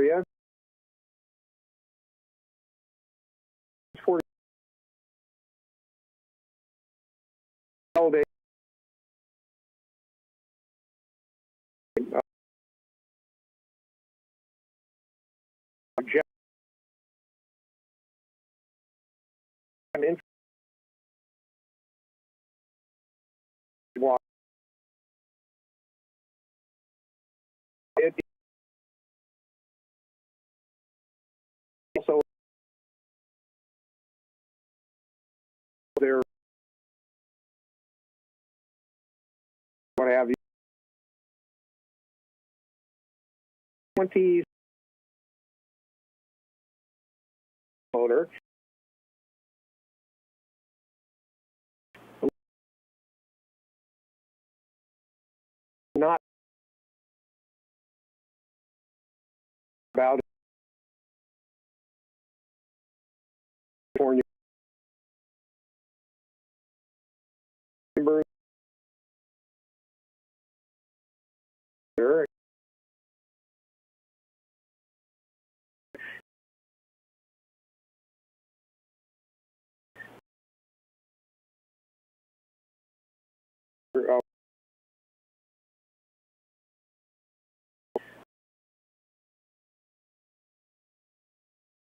area. 40 holiday. Also, there, what have you, 20s motor. Not about California.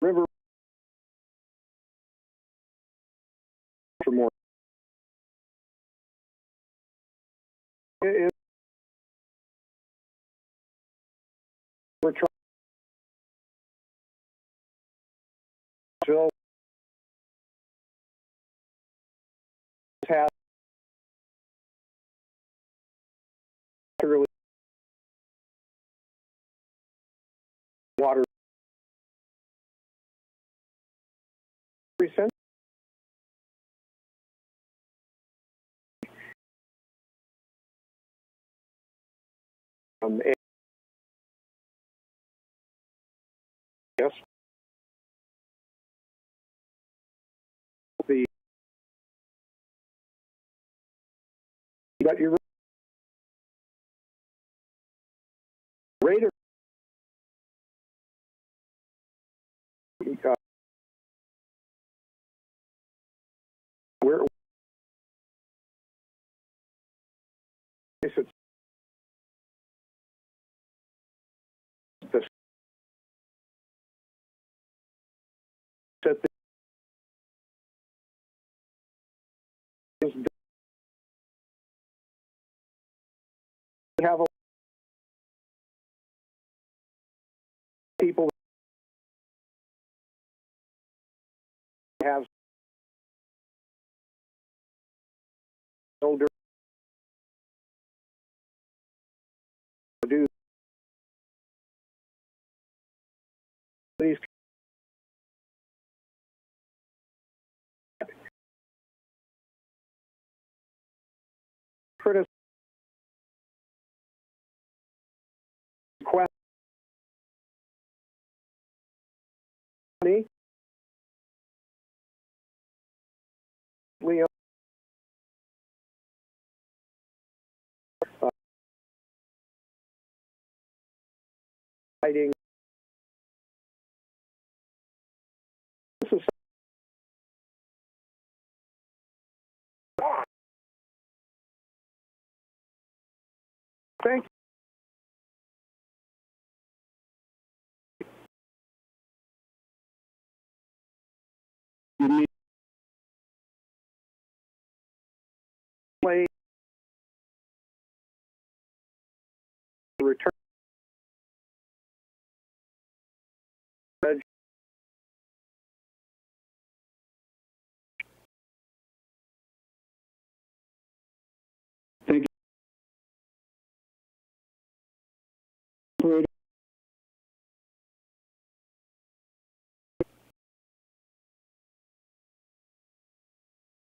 River for more. We're trying to have really water recent. Yes. But your radar where is it? The set is we have a people that have older do these critical questions. Leo, fighting. This is thank you. Play return. Thank you.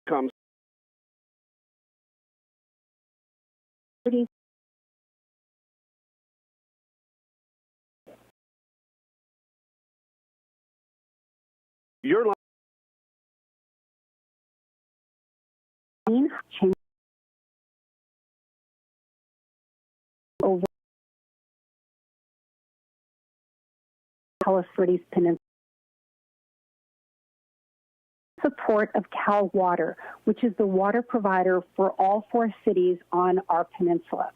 Comes. Your line. Over. Calif Peninsula. Support of Cal Water, which is the water provider for all 4 cities on our peninsula.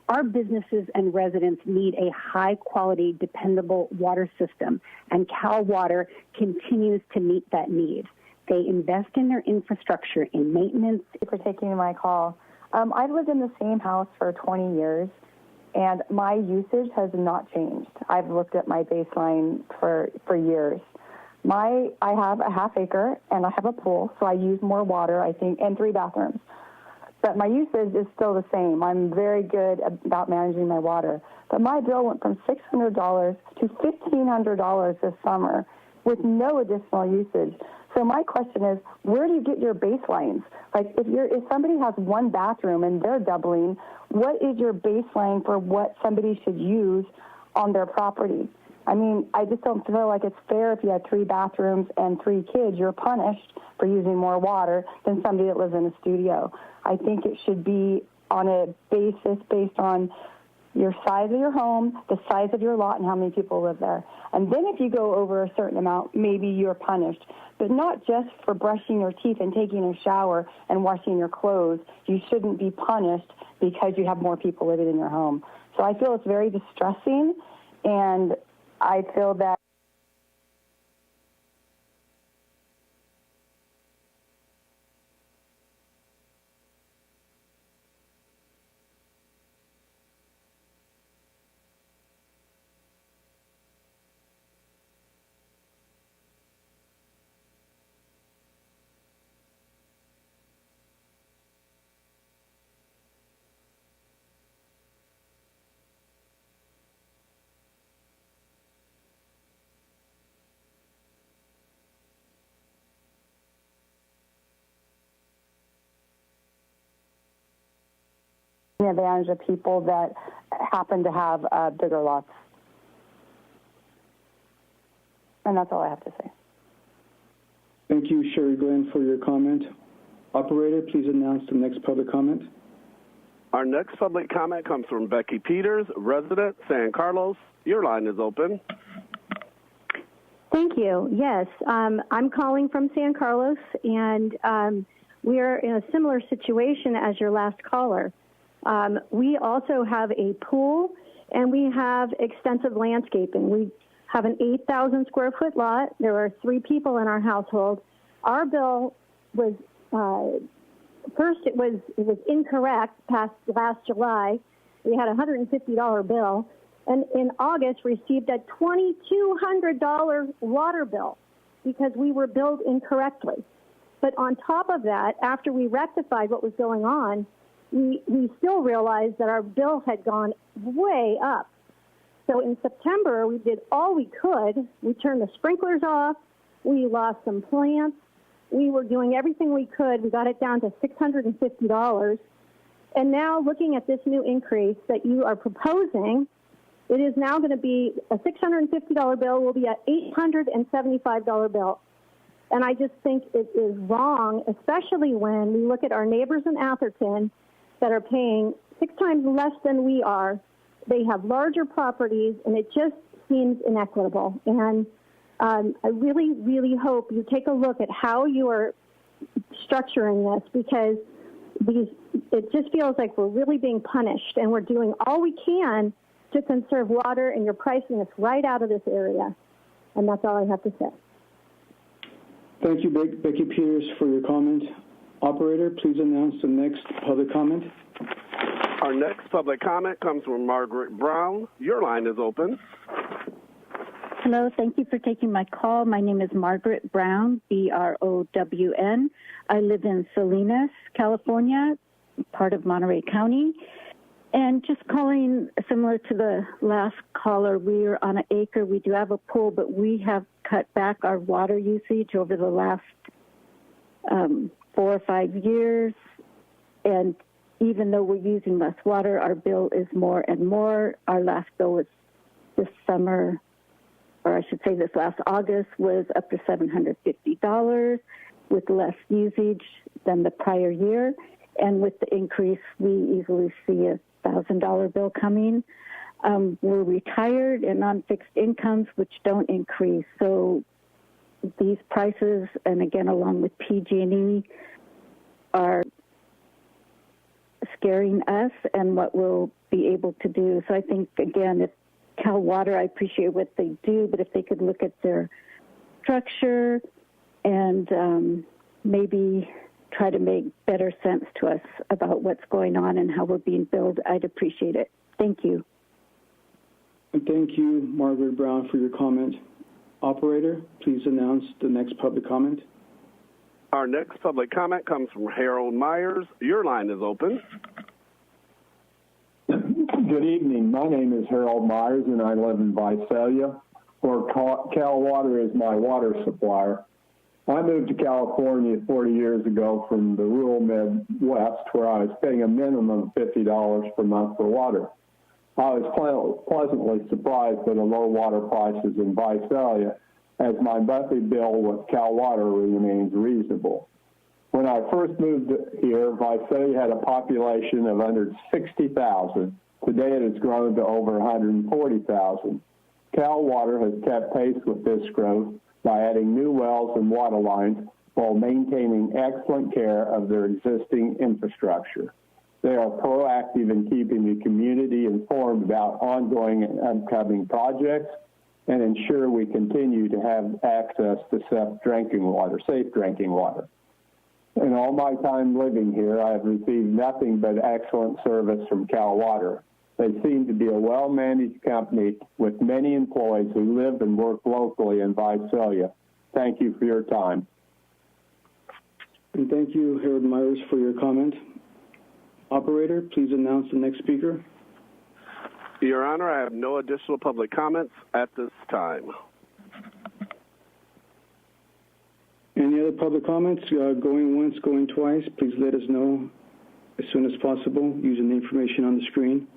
Our businesses and residents need a high-quality, dependable water system, and Cal Water continues to meet that need. They invest in their infrastructure in maintenance. Thank you for taking my call. I've lived in the same house for 20 years, and my usage has not changed. I've looked at my baseline for years. I have a half acre, and I have a pool, so I use more water, I think, and 3 bathrooms. But my usage is still the same. I'm very good about managing my water. But my bill went from $600 to $1,500 this summer with no additional usage. So my question is, where do you get your baselines? Like, if somebody has 1 bathroom and they're doubling, what is your baseline for what somebody should use on their property? I mean, I just don't feel like it's fair if you have 3 bathrooms and 3 kids, you're punished for using more water than somebody that lives in a studio. I think it should be on a basis based on your size of your home, the size of your lot, and how many people live there. And then if you go over a certain amount, maybe you're punished. But not just for brushing your teeth and taking a shower and washing your clothes. You shouldn't be punished because you have more people living in your home. So I feel it's very distressing, and I feel that advantage of people that happen to have bigger lots. And that's all I have to say. Thank you, Sherry Glenn, for your comment. Operator, please announce the next public comment. Our next public comment comes from Becky Peters, resident, San Carlos. Your line is open. Thank you. Yes, I'm calling from San Carlos, and we are in a similar situation as your last caller. We also have a pool, and we have extensive landscaping. We have an 8,000 square foot lot. There are 3 people in our household. Our bill was, first it was incorrect past last July. We had a $150 bill, and in August received a $2,200 water bill because we were billed incorrectly. But on top of that, after we rectified what was going on, we still realized that our bill had gone way up. So in September, we did all we could. We turned the sprinklers off. We lost some plants. We were doing everything we could. We got it down to $650. And now looking at this new increase that you are proposing, it is now going to be a $650 bill will be an $875 bill. And I just think it is wrong, especially when we look at our neighbors in Atherton that are paying 6 times less than we are. They have larger properties, and it just seems inequitable. And I really, really hope you take a look at how you are structuring this, because it just feels like we're really being punished, and we're doing all we can to conserve water, and you're pricing us right out of this area. And that's all I have to say. Thank you, Becky Peters, for your comment. Operator, please announce the next public comment. Our next public comment comes from Margaret Brown. Your line is open. Hello, thank you for taking my call. My name is Margaret Brown, B-R-O-W-N. I live in Salinas, California, part of Monterey County. And just calling similar to the last caller, we're on an acre. We do have a pool, but we have cut back our water usage over the last 4 or 5 years. And even though we're using less water, our bill is more and more. Our last bill was this summer, or I should say this last August, was up to $750 with less usage than the prior year. And with the increase, we easily see a $1,000 bill coming. We're retired and on fixed incomes, which don't increase. So these prices, and again, along with PG&E, are scaring us and what we'll be able to do. So I think, again, if Cal Water, I appreciate what they do, but if they could look at their structure and maybe try to make better sense to us about what's going on and how we're being billed, I'd appreciate it. Thank you. And thank you, Margaret Brown, for your comment. Operator, please announce the next public comment. Our next public comment comes from Harold Myers. Your line is open. Good evening. My name is Harold Myers, and I live in Visalia, where Cal Water is my water supplier. I moved to California 40 years ago from the rural Midwest, where I was paying a minimum of $50 per month for water. I was pleasantly surprised by the low water prices in Visalia, as my monthly bill with Cal Water remains reasonable. When I first moved here, Visalia had a population of under 60,000. Today it has grown to over 140,000. Cal Water has kept pace with this growth by adding new wells and water lines while maintaining excellent care of their existing infrastructure. They are proactive in keeping the community informed about ongoing and upcoming projects and ensure we continue to have access to safe drinking water. In all my time living here, I have received nothing but excellent service from Cal Water. They seem to be a well-managed company with many employees who live and work locally in Visalia. Thank you for your time. And thank you, Harold Myers, for your comment. Operator, please announce the next speaker. Your Honor, I have no additional public comments at this time. Any other public comments? Going once, going twice, please let us know as soon as possible using the information on the screen.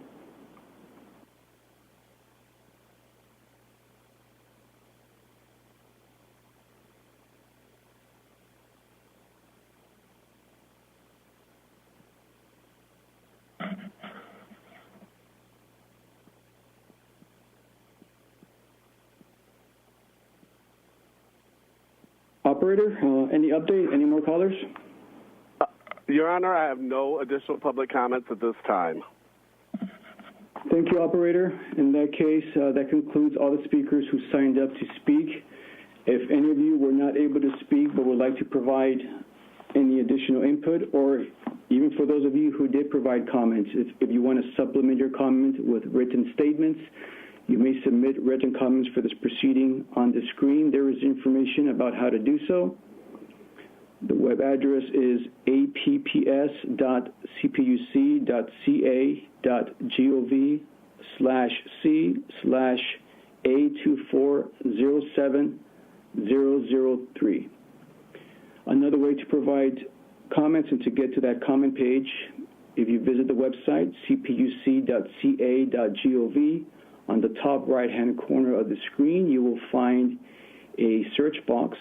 Operator, any update? Any more callers? Your Honor, I have no additional public comments at this time. Thank you, Operator. In that case, that concludes all the speakers who signed up to speak. If any of you were not able to speak but would like to provide any additional input, or even for those of you who did provide comments, if you want to supplement your comment with written statements, you may submit written comments for this proceeding on the screen. There is information about how to do so. The web address is apps.cpuc.ca.gov/A2407003. Another way to provide comments and to get to that comment page, if you visit the website, cpuc.ca.gov, on the top right-hand corner of the screen, you will find a search box.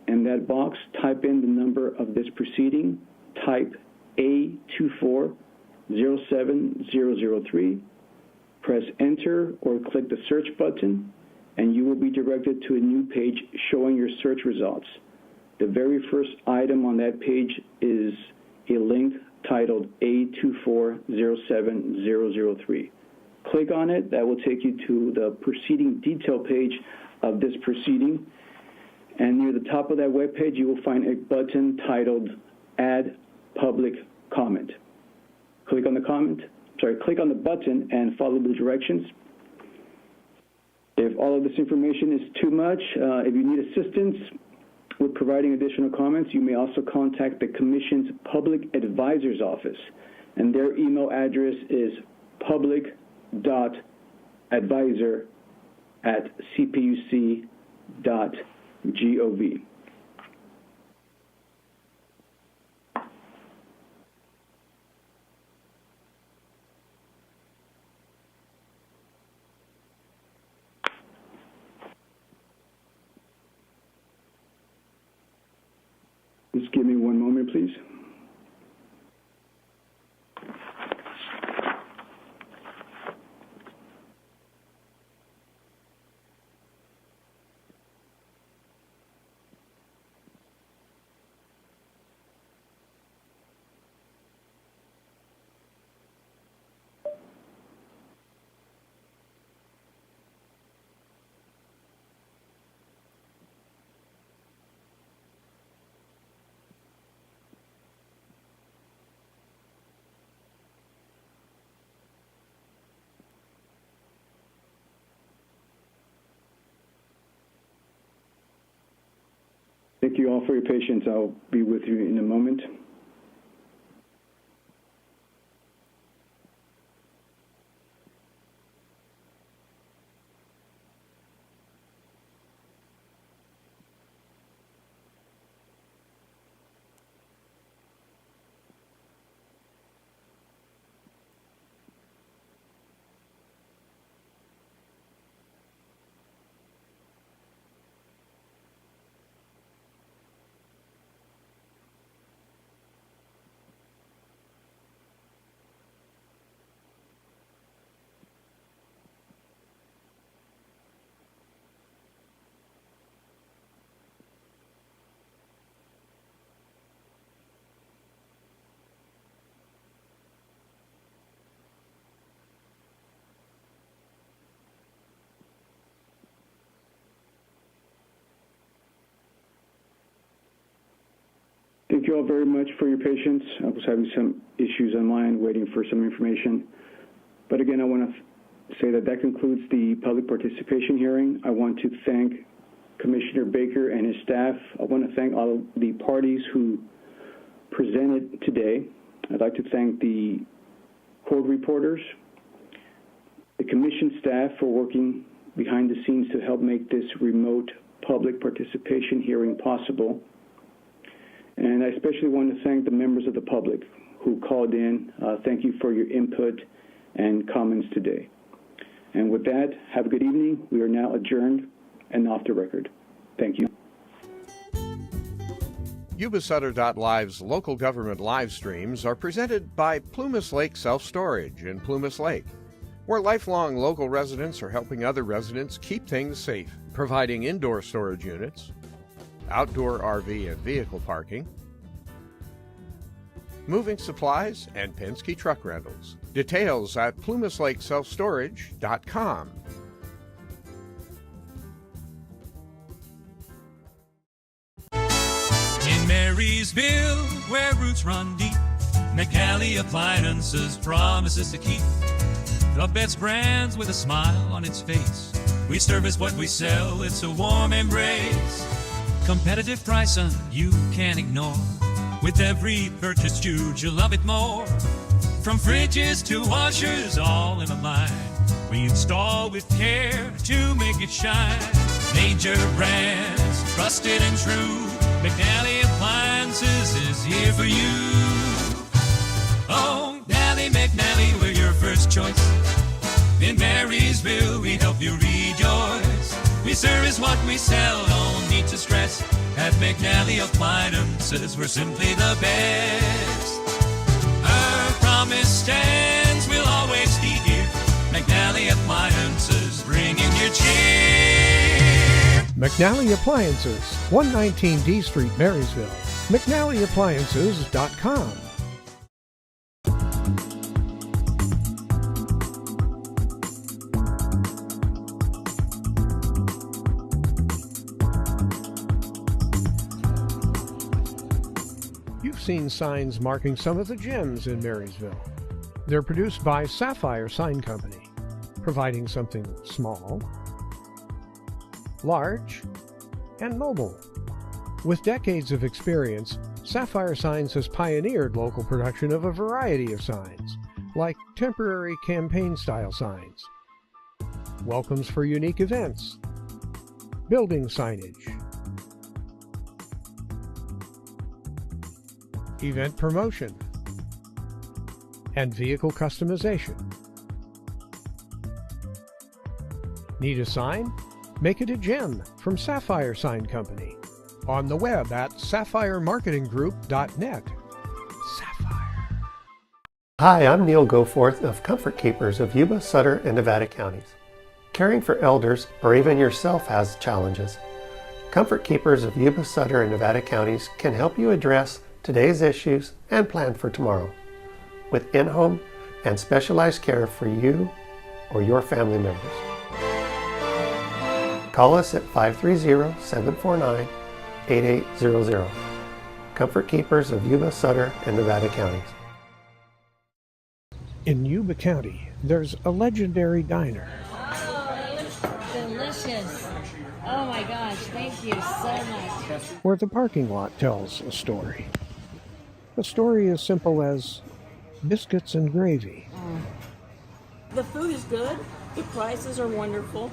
In that box, type in the number of this proceeding, type A2407003, press enter or click the search button, and you will be directed to a new page showing your search results. The very first item on that page is a link titled A2407003. Click on it. That will take you to the proceeding detail page of this proceeding. And near the top of that web page, you will find a button titled Add Public Comment. Click on the button and follow the directions. If all of this information is too much, if you need assistance with providing additional comments, you may also contact the Commission's Public Advisor's Office. And their email address is public.advisor@cpuc.gov. Just give me one moment, please. Thank you all for your patience. I'll be with you in a moment. Thank you all very much for your patience. I was having some issues on my end, waiting for some information. But again, I want to say that that concludes the public participation hearing. I want to thank Commissioner Baker and his staff. I want to thank all of the parties who presented today. I'd like to thank the court reporters, the commission staff for working behind the scenes to help make this remote public participation hearing possible. And I especially want to thank the members of the public who called in. Thank you for your input and comments today. And with that, have a good evening. We are now adjourned and off the record. Thank you. Yuba-Sutter.live's local government live streams are presented by Plumas Lake Self-Storage in Plumas Lake, where lifelong local residents are helping other residents keep things safe, providing indoor storage units, outdoor RV and vehicle parking, moving supplies, and Penske truck rentals. Details at plumaslakeselfstorage.com. In Marysville, where roots run deep, McNally Appliances promises to keep the best brands with a smile on its face. We service what we sell, it's a warm embrace. Competitive pricing you can't ignore. With every purchase you'll love it more. From fridges to washers, all in a line. We install with care to make it shine. Major brands, trusted and true. McNally Appliances is here for you. Oh, McNally, we're your first choice. In Marysville, we help you rejoice. We service what we sell, no need to stress. At McNally Appliances, we're simply the best. Our promise stands, we'll always be here. McNally Appliances, bringing you cheer. McNally Appliances, 119 D Street, Marysville. McNallyAppliances.com. You've seen signs marking some of the gyms in Marysville. They're produced by Sapphire Sign Company, providing something small, large, and mobile. With decades of experience, Sapphire Signs has pioneered local production of a variety of signs, like temporary campaign-style signs, welcomes for unique events, building signage, event promotion, and vehicle customization. Need a sign? Make it a gem from Sapphire Sign Company. On the web at sapphiremarketinggroup.net. Sapphire. Hi, I'm Neil Goforth of Comfort Keepers of Yuba, Sutter, and Nevada counties. Caring for elders or even yourself has challenges. Comfort Keepers of Yuba, Sutter, and Nevada counties can help you address today's issues and plan for tomorrow with in-home and specialized care for you or your family members. Call us at 530-749-8800. Comfort Keepers of Yuba, Sutter, and Nevada counties. In Yuba County, there's a legendary diner. Oh, it looks delicious. Oh my gosh, thank you so much. where the parking lot tells a story. A story as simple as biscuits and gravy. The food is good. The prices are wonderful.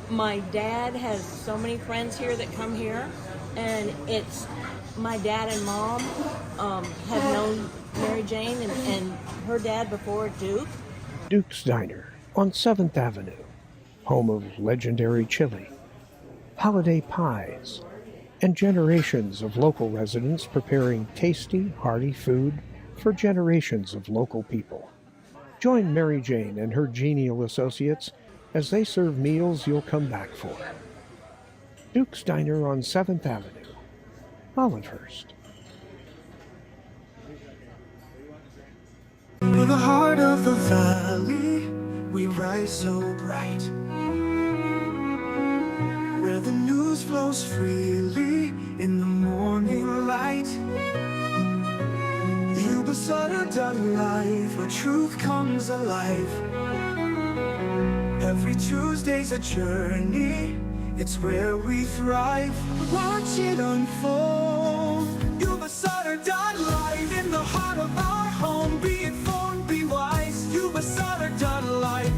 My dad has so many friends here that come here, and it's my dad and mom have known Mary Jane and her dad before Duke. Duke's Diner on 7th Avenue, home of legendary chili, holiday pies, and generations of local residents preparing tasty, hearty food for generations of local people. Join Mary Jane and her genial associates as they serve meals you'll come back for. Duke's Diner on 7th Avenue, Olivehurst. In the heart of the valley, we rise so bright, where the news flows freely in the morning light. Yuba-Sutter life, where truth comes alive. Every Tuesday's a journey, it's where we thrive. Watch it unfold. Yuba-Sutter life, in the heart of our home. Be informed, be wise. Yuba-Sutter life,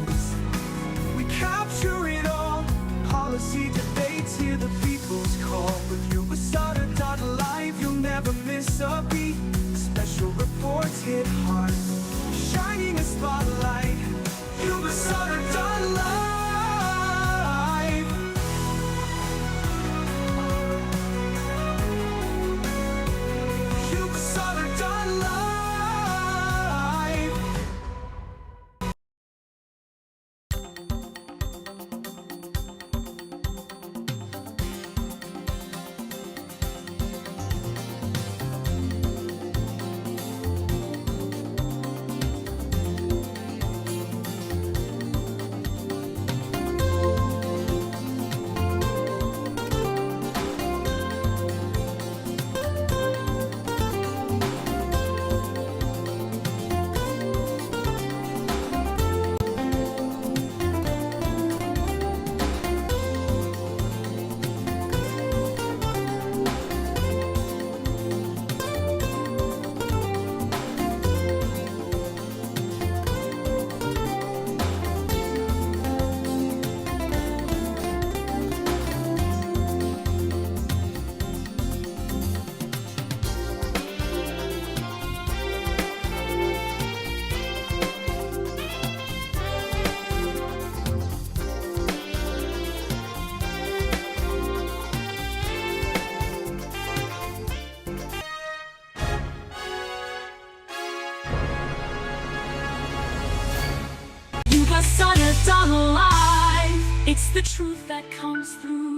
we capture it all. Policy debates, hear the people's call. With Yuba-Sutter live, you'll never miss a beat. Special reports hit hard, shining a spotlight. Yuba-Sutter live. Yuba-Sutter live. Yuba-Sutter alive. It's the truth that comes through.